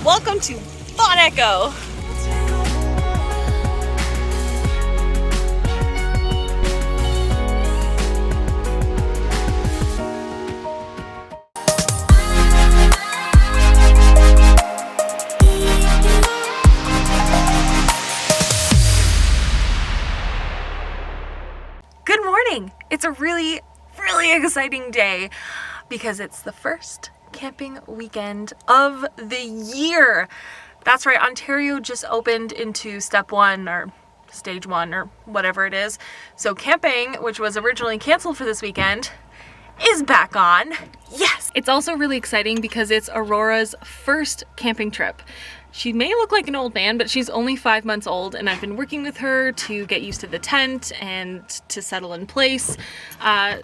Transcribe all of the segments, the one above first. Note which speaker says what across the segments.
Speaker 1: Welcome to Bon Echo. Good morning. It's a really exciting day because it's the first camping weekend of the year. That's right, Ontario just opened into step one or stage one or whatever it is. So camping, which was originally canceled for this weekend, is back on. Yes! It's also really exciting because it's Aurora's first camping trip. She may look like an old man, but she's only 5 months old, and I've been working with her to get used to the tent and to settle in place.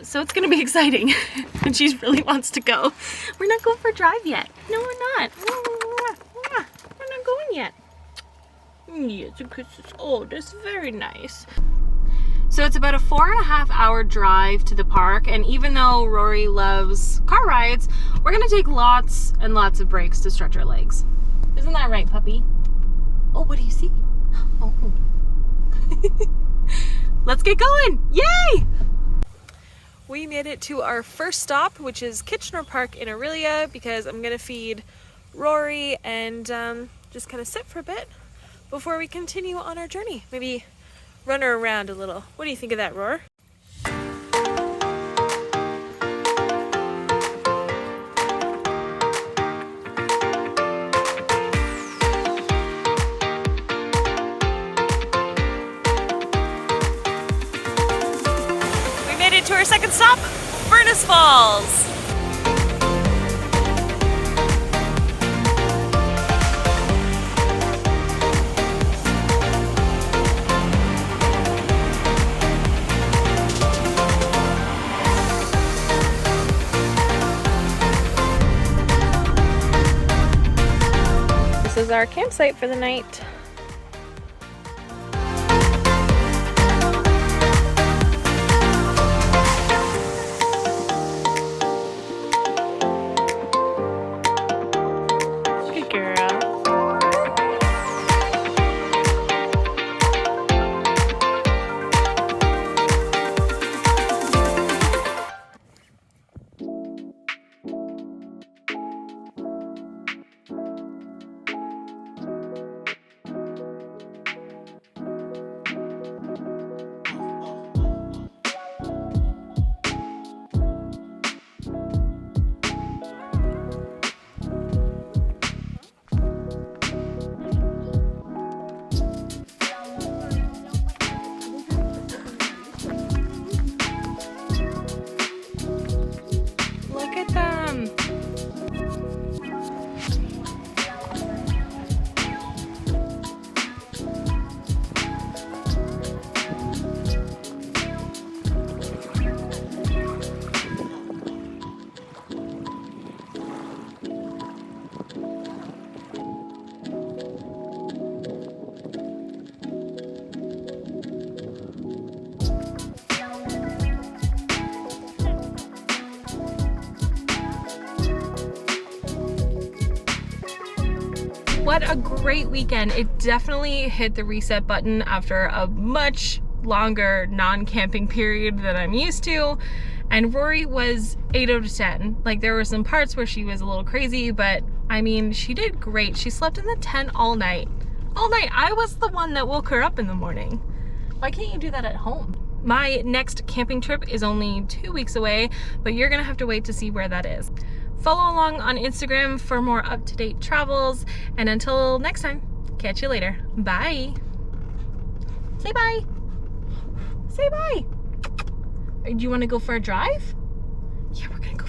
Speaker 1: So it's gonna be exciting. And she really wants to go. We're not going for a drive yet. No, we're not. We're not going yet. Yes, because it's old. It's very nice. So it's about a 4.5 hour drive to the park, and even though Rory loves car rides, we're gonna take lots and lots of breaks to stretch our legs. Isn't that right, puppy? Oh, what do you see? Oh. Let's get going. Yay! We made it to our first stop, which is Kitchener Park in Orillia, because I'm gonna feed Rory and just kind of sit for a bit before we continue on our journey. Maybe run her around a little. What do you think of that, Roar? To our second stop, Furnace Falls. This is our campsite for the night. What a great weekend. It definitely hit the reset button after a much longer non-camping period than I'm used to. And Rory was 8 out of 10. Like, there were some parts where she was a little crazy, but I mean, she did great. She slept in the tent all night. All night. I was the one that woke her up in the morning. Why can't you do that at home? My next camping trip is only 2 weeks away, but you're gonna have to wait to see where that is. Follow along on Instagram for more up-to-date travels, and until next time, catch you later. Bye. Say bye. Say bye. Do you want to go for a drive? Yeah, we're gonna go.